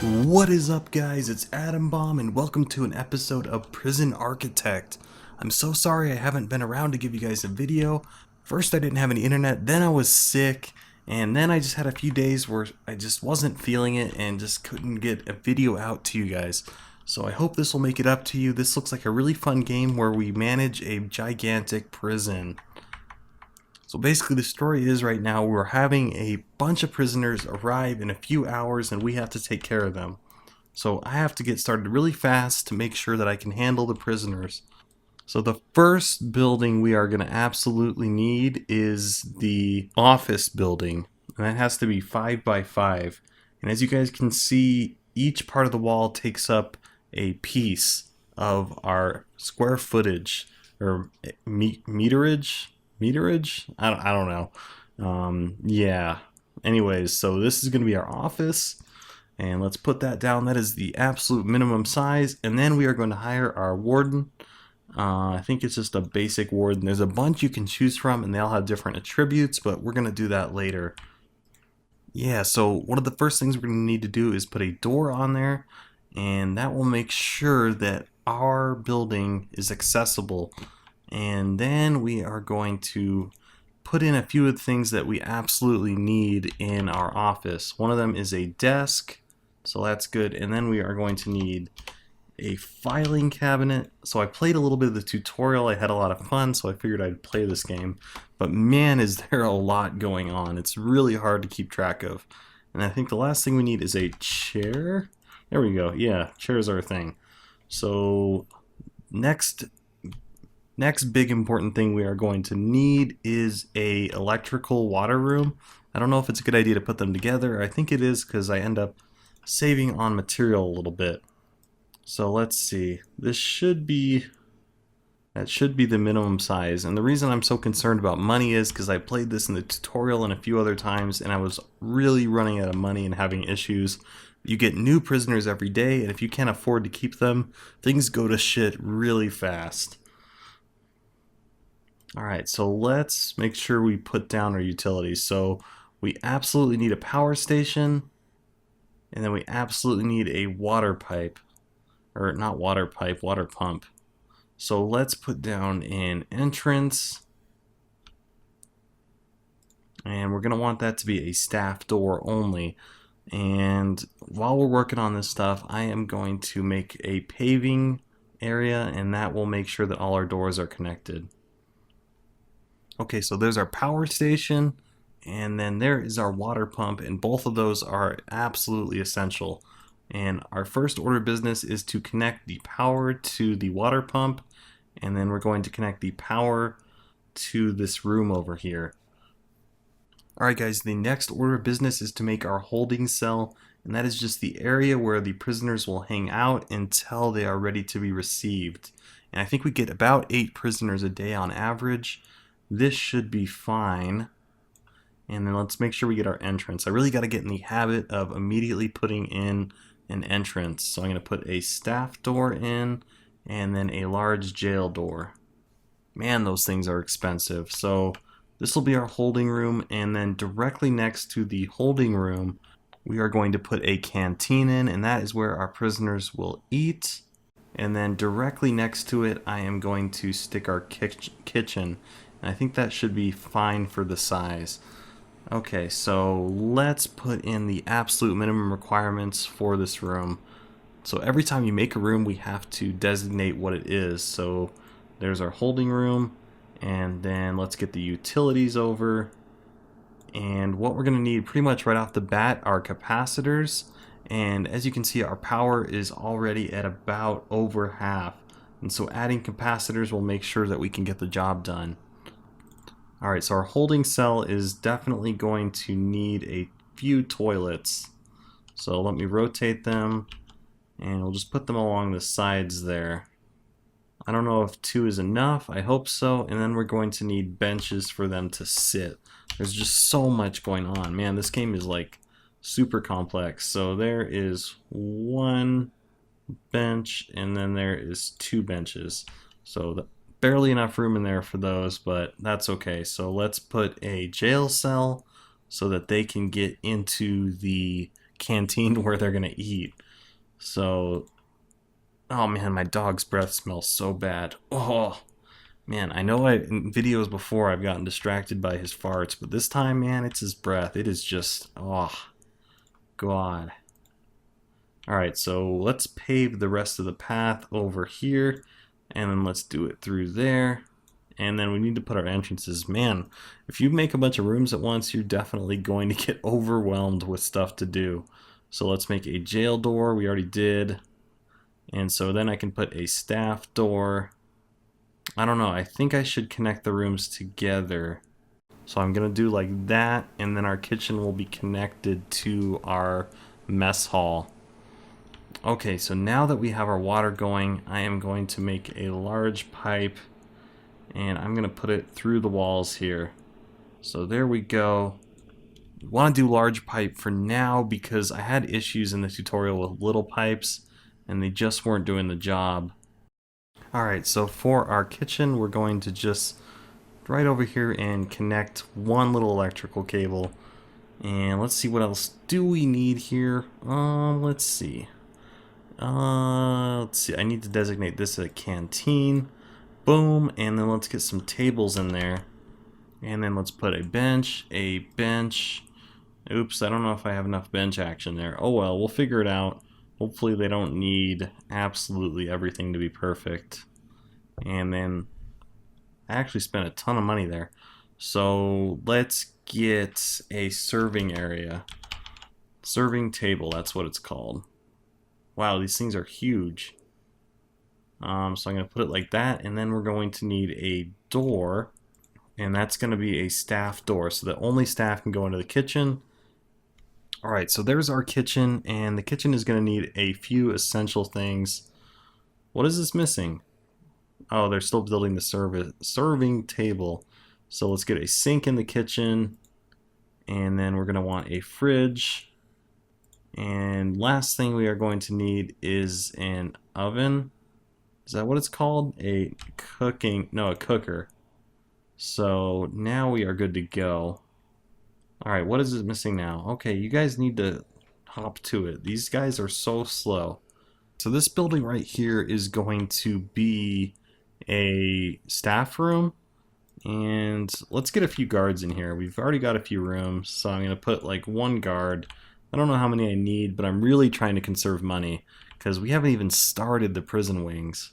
What is up, guys? It's AdamBomb and welcome to an episode of Prison Architect. I'm so sorry I haven't been around to give you guys a video. First I didn't have any internet, then I was sick, and then I just had a few days where I just wasn't feeling it and just couldn't get a video out to you guys. So I hope this will make it up to you. This looks like a really fun game where we manage a gigantic prison. So basically the story is right now we're having a bunch of prisoners arrive in a few hours and we have to take care of them. So I have to get started really fast to make sure that I can handle the prisoners. So the first building we are going to absolutely need is the office building. And that has to be 5 by 5. And as you guys can see, each part of the wall takes up a piece of our square footage or meterage. I don't know. Yeah. Anyways, so this is going to be our office. And let's put that down. That is the absolute minimum size. And then we are going to hire our warden. I think it's just a basic warden. There's a bunch you can choose from, and they all have different attributes, but we're going to do that later. Yeah, so one of the first things we're going to need to do is put a door on there. And that will make sure that our building is accessible. And then we are going to put in a few of the things that we absolutely need in our office. One of them is a desk, so that's good. And then we are going to need a filing cabinet. So I played a little bit of the tutorial. I had a lot of fun, so I figured I'd play this game. But man, is there a lot going on. It's really hard to keep track of. And I think the last thing we need is a chair. There we go. Yeah, chairs are a thing. So next big important thing we are going to need is a electrical water room. I don't know if it's a good idea to put them together. I think it is because I end up saving on material a little bit. So let's see. That should be the minimum size. And the reason I'm so concerned about money is because I played this in the tutorial and a few other times and I was really running out of money and having issues. You get new prisoners every day, and if you can't afford to keep them, things go to shit really fast. Alright, so let's make sure we put down our utilities. So we absolutely need a power station, and then we absolutely need a water pipe. Or not water pipe, water pump. So let's put down an entrance. And we're going to want that to be a staff door only. And while we're working on this stuff, I am going to make a paving area, and that will make sure that all our doors are connected. Okay, so there's our power station, and then there is our water pump, and both of those are absolutely essential. And our first order of business is to connect the power to the water pump, and then we're going to connect the power to this room over here. Alright guys, the next order of business is to make our holding cell, and that is just the area where the prisoners will hang out until they are ready to be received. And I think we get about 8 prisoners a day on average. This should be fine. And then let's make sure we get our entrance. I really got to get in the habit of immediately putting in an entrance. So I'm going to put a staff door in and then a large jail door. Man, those things are expensive. So this will be our holding room, and then directly next to the holding room we are going to put a canteen in, and that is where our prisoners will eat. And then directly next to it I am going to stick our kitchen. And I think that should be fine for the size. Okay, so let's put in the absolute minimum requirements for this room. So every time you make a room, we have to designate what it is. So there's our holding room, and then let's get the utilities over. And what we're going to need pretty much right off the bat are capacitors. And as you can see, our power is already at about over half. And so adding capacitors will make sure that we can get the job done. Alright, so our holding cell is definitely going to need a few toilets. So let me rotate them, and we'll just put them along the sides there. I don't know if 2 is enough, I hope so, and then we're going to need benches for them to sit. There's just so much going on. Man, this game is like super complex. So there is 1 bench, and then there is 2 benches. So barely enough room in there for those, but that's okay. So let's put a jail cell so that they can get into the canteen where they're gonna eat. So, oh man, my dog's breath smells so bad. Oh man, I know in videos before I've gotten distracted by his farts, but this time, man, it's his breath. It is just, oh god. Alright, so let's pave the rest of the path over here, and then let's do it through there. And then we need to put our entrances. Man, if you make a bunch of rooms at once, you're definitely going to get overwhelmed with stuff to do. So let's make a jail door. We already did. And so then I can put a staff door. I don't know. I think I should connect the rooms together. So I'm going to do like that, and then our kitchen will be connected to our mess hall. Okay, so now that we have our water going, I am going to make a large pipe, and I'm going to put it through the walls here. So there we go. We want to do large pipe for now because I had issues in the tutorial with little pipes, and they just weren't doing the job. Alright, so for our kitchen, we're going to just right over here and connect one little electrical cable. And let's see, what else do we need here? Let's see. I need to designate this as a canteen. Boom, and then let's get some tables in there. And then let's put a bench. Oops, I don't know if I have enough bench action there. Oh well, we'll figure it out. Hopefully they don't need absolutely everything to be perfect. And then I actually spent a ton of money there. So let's get a serving area. Serving table, that's what it's called. Wow, these things are huge. So I'm going to put it like that, and then we're going to need a door, and that's going to be a staff door, so that only staff can go into the kitchen. Alright, so there's our kitchen, and the kitchen is going to need a few essential things. What is this missing? Oh, they're still building the serving table. So let's get a sink in the kitchen, and then we're going to want a fridge. And last thing we are going to need is an oven. Is that what it's called? A cooker. So now we are good to go. Alright, what is it missing now? Okay, you guys need to hop to it. These guys are so slow. So this building right here is going to be a staff room. And let's get a few guards in here. We've already got a few rooms, so I'm going to put like one guard. I don't know how many I need, but I'm really trying to conserve money because we haven't even started the prison wings.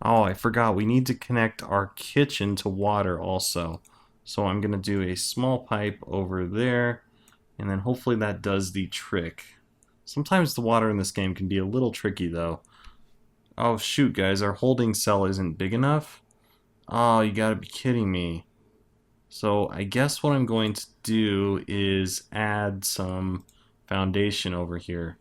Oh, I forgot. We need to connect our kitchen to water also. So I'm going to do a small pipe over there, and then hopefully that does the trick. Sometimes the water in this game can be a little tricky though. Oh shoot, guys, our holding cell isn't big enough. Oh, you gotta be kidding me. So I guess what I'm going to do is add some foundation over here.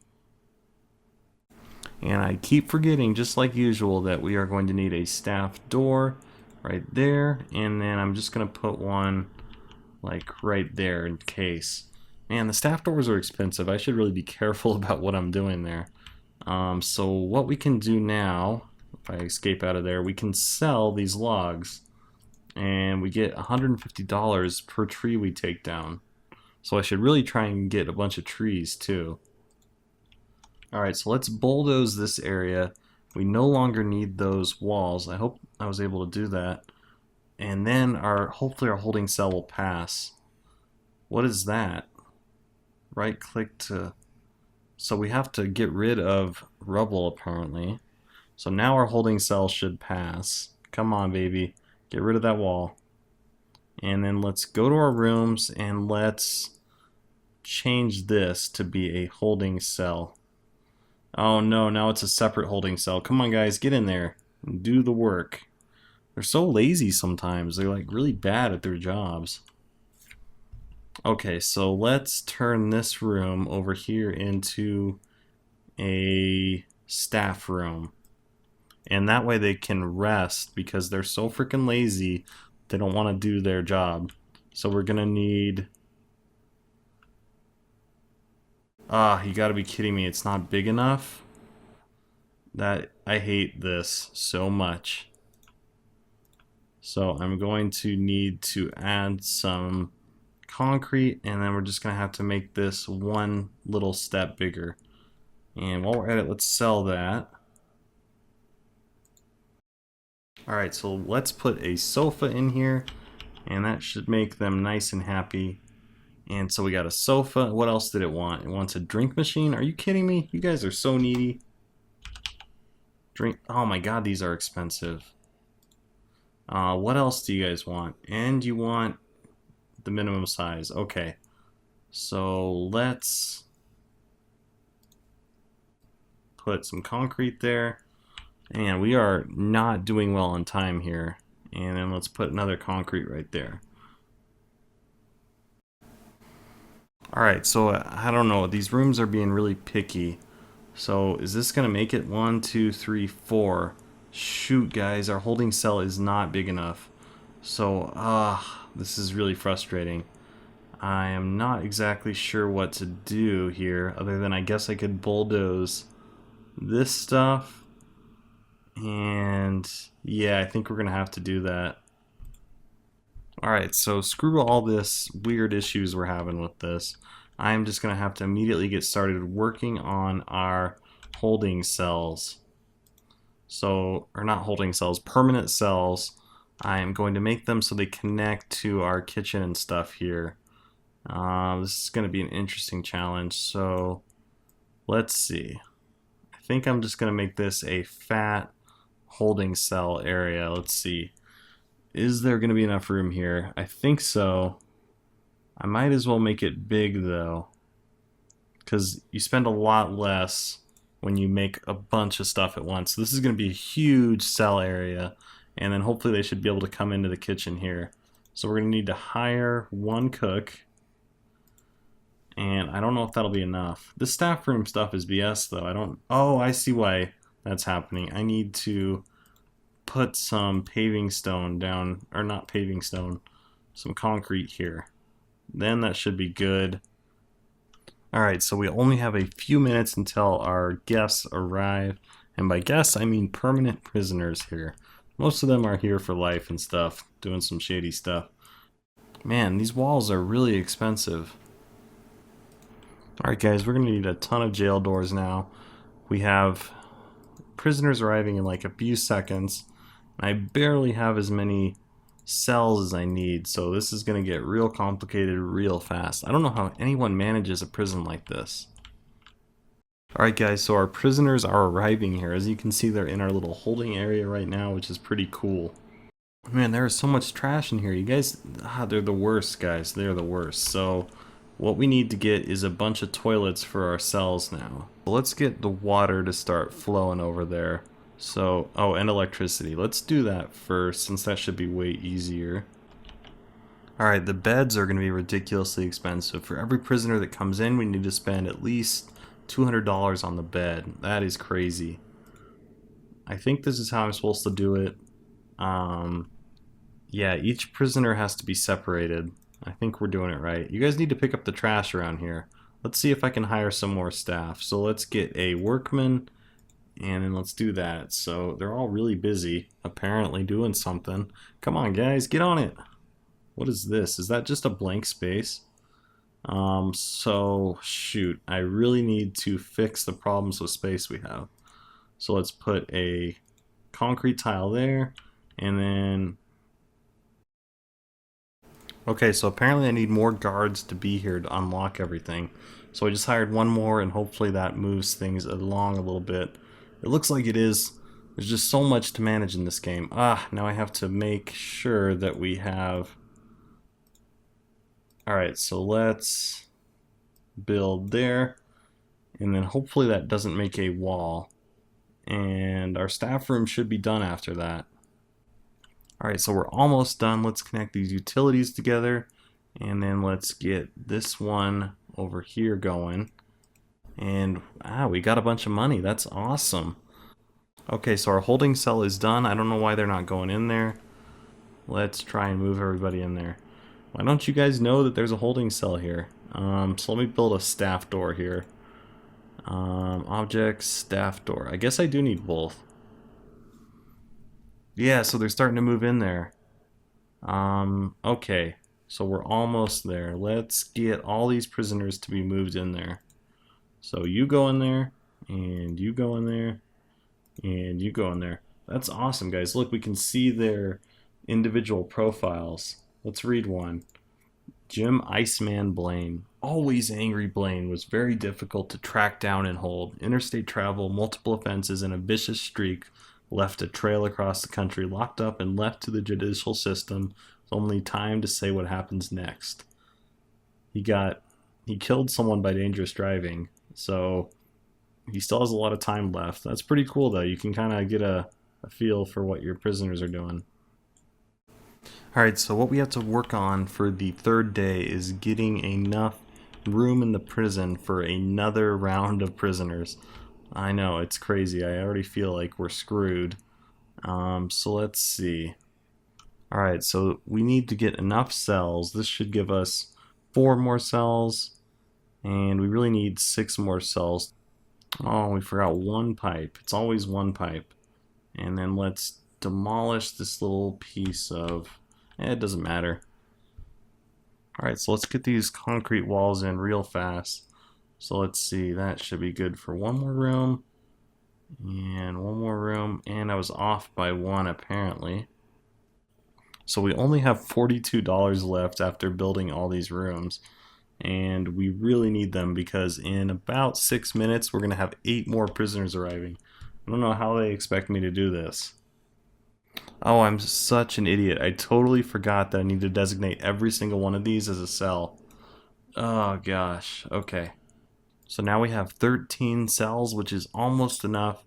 And I keep forgetting, just like usual, that we are going to need a staff door right there. And then I'm just going to put one like right there in case. Man, the staff doors are expensive. I should really be careful about what I'm doing there. So what we can do now, if I escape out of there, we can sell these logs. And we get $150 per tree we take down. So I should really try and get a bunch of trees too. Alright, so let's bulldoze this area. We no longer need those walls. I hope I was able to do that. And then hopefully our holding cell will pass. What is that? Right click to... So we have to get rid of rubble apparently. So now our holding cell should pass. Come on, baby. Get rid of that wall. And then let's go to our rooms and let's change this to be a holding cell. Oh no, now it's a separate holding cell. Come on guys, get in there and do the work. They're so lazy sometimes. They're like really bad at their jobs. Okay, so let's turn this room over here into a staff room. And that way they can rest because they're so freaking lazy. They don't want to do their job. So we're gonna need... you gotta be kidding me, it's not big enough? I hate this so much. So I'm going to need to add some concrete, and then we're just gonna have to make this one little step bigger. And while we're at it, let's sell that. Alright, so let's put a sofa in here, and that should make them nice and happy. And so we got a sofa. What else did it want? It wants a drink machine? Are you kidding me? You guys are so needy. Drink. Oh my god, these are expensive. What else do you guys want? And you want the minimum size. Okay. So let's put some concrete there. And we are not doing well on time here. And then let's put another concrete right there. Alright, so I don't know. These rooms are being really picky. So is this going to make it? 1, 2, 3, 4. Shoot, guys, our holding cell is not big enough. So, this is really frustrating. I am not exactly sure what to do here, other than I guess I could bulldoze this stuff. And yeah, I think we're going to have to do that. Alright, so screw all this weird issues we're having with this. I'm just going to have to immediately get started working on our holding cells. So, or not holding cells, permanent cells. I'm going to make them so they connect to our kitchen and stuff here. This is going to be an interesting challenge. So, let's see. I think I'm just going to make this a fat holding cell area. Let's see. Is there going to be enough room here? I think so. I might as well make it big though, because you spend a lot less when you make a bunch of stuff at once. So this is going to be a huge cell area, and then hopefully they should be able to come into the kitchen here. So we're going to need to hire one cook, and I don't know if that'll be enough. This staff room stuff is BS though. Oh, I see why that's happening. I need to put some paving stone down, or not paving stone, some concrete here. Then that should be good. Alright, so we only have a few minutes until our guests arrive. And by guests, I mean permanent prisoners here. Most of them are here for life and stuff, doing some shady stuff. Man, these walls are really expensive. Alright guys, we're going to need a ton of jail doors now. We have prisoners arriving in like a few seconds. I barely have as many cells as I need, so this is going to get real complicated real fast. I don't know how anyone manages a prison like this. Alright guys, so our prisoners are arriving here. As you can see, they're in our little holding area right now, which is pretty cool. Man, there is so much trash in here. You guys, they're the worst, guys. They're the worst. So what we need to get is a bunch of toilets for our cells now. Let's get the water to start flowing over there. So, oh, and electricity. Let's do that first, since that should be way easier. Alright, the beds are going to be ridiculously expensive. For every prisoner that comes in, we need to spend at least $200 on the bed. That is crazy. I think this is how I'm supposed to do it. Yeah, each prisoner has to be separated. I think we're doing it right. You guys need to pick up the trash around here. Let's see if I can hire some more staff. So let's get a workman. And then let's do that. So they're all really busy, apparently doing something. Come on, guys, get on it. What is this? Is that just a blank space? So shoot, I really need to fix the problems with space we have. So let's put a concrete tile there, and then... Okay, so apparently I need more guards to be here to unlock everything. So I just hired one more, and hopefully that moves things along a little bit. It looks like it is. There's just so much to manage in this game. Now I have to make sure that we have... Alright, so let's build there. And then hopefully that doesn't make a wall. And our staff room should be done after that. Alright, so we're almost done. Let's connect these utilities together. And then let's get this one over here going. And we got a bunch of money. That's awesome. Okay, so our holding cell is done. I don't know why they're not going in there. Let's try and move everybody in there. Why don't you guys know that there's a holding cell here? So let me build a staff door here. Objects, staff door. I guess I do need both. Yeah, so they're starting to move in there. Okay. So we're almost there. Let's get all these prisoners to be moved in there. So you go in there, and you go in there, and you go in there. That's awesome, guys. Look, we can see their individual profiles. Let's read one. Jim Iceman Blaine. Always angry Blaine was very difficult to track down and hold. Interstate travel, multiple offenses, and a vicious streak left a trail across the country, locked up and left to the judicial system with only time to say what happens next. He killed someone by dangerous driving, so he still has a lot of time left. That's pretty cool, though. You can kind of get a feel for what your prisoners are doing. Alright, so what we have to work on for the third day is getting enough room in the prison for another round of prisoners. I know, it's crazy. I already feel like we're screwed. So let's see. Alright, so we need to get enough cells. This should give us 4 more cells, and we really need 6 more cells. Oh, we forgot one pipe. It's always one pipe. And then let's demolish this little piece of... it doesn't matter. Alright, so let's get these concrete walls in real fast. So let's see, that should be good for one more room. And one more room. And I was off by 1 apparently. So we only have $42 left after building all these rooms. And we really need them because in about 6 minutes we're going to have 8 more prisoners arriving. I don't know how they expect me to do this. Oh, I'm such an idiot. I totally forgot that I need to designate every single one of these as a cell. Oh gosh, okay. So now we have 13 cells, which is almost enough,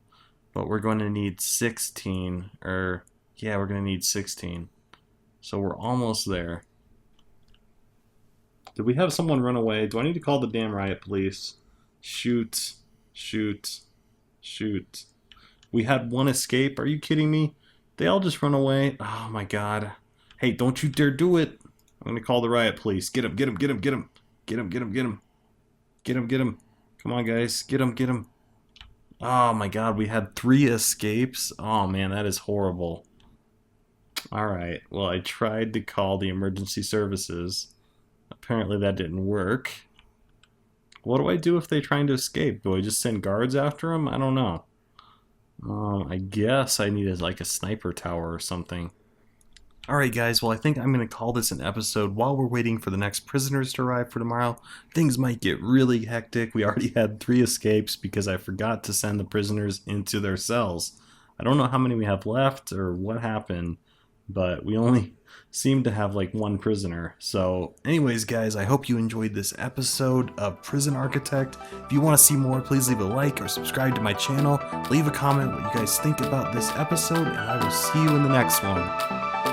but we're going to need 16, or yeah, we're going to need 16. So we're almost there. Did we have someone run away? Do I need to call the damn riot police? Shoot, shoot, shoot. We had 1 escape, are you kidding me? They all just run away. Oh my god. Hey, don't you dare do it. I'm gonna call the riot police. Get him, get him, get him, get him. Get him, get him, get him. Get him, get him. Come on, guys. Get him, get him. Oh my god, we had 3 escapes. Oh man, that is horrible. Alright, well, I tried to call the emergency services. Apparently that didn't work. What do I do if they're trying to escape? Do I just send guards after them? I don't know. I guess I needed like a sniper tower or something. Alright guys, well I think I'm going to call this an episode while we're waiting for the next prisoners to arrive for tomorrow. Things might get really hectic. We already had 3 escapes because I forgot to send the prisoners into their cells. I don't know how many we have left or what happened, but we only seem to have like 1 prisoner. So anyways guys, I hope you enjoyed this episode of Prison Architect. If you want to see more, please leave a like or subscribe to my channel. Leave a comment what you guys think about this episode, and I will see you in the next one.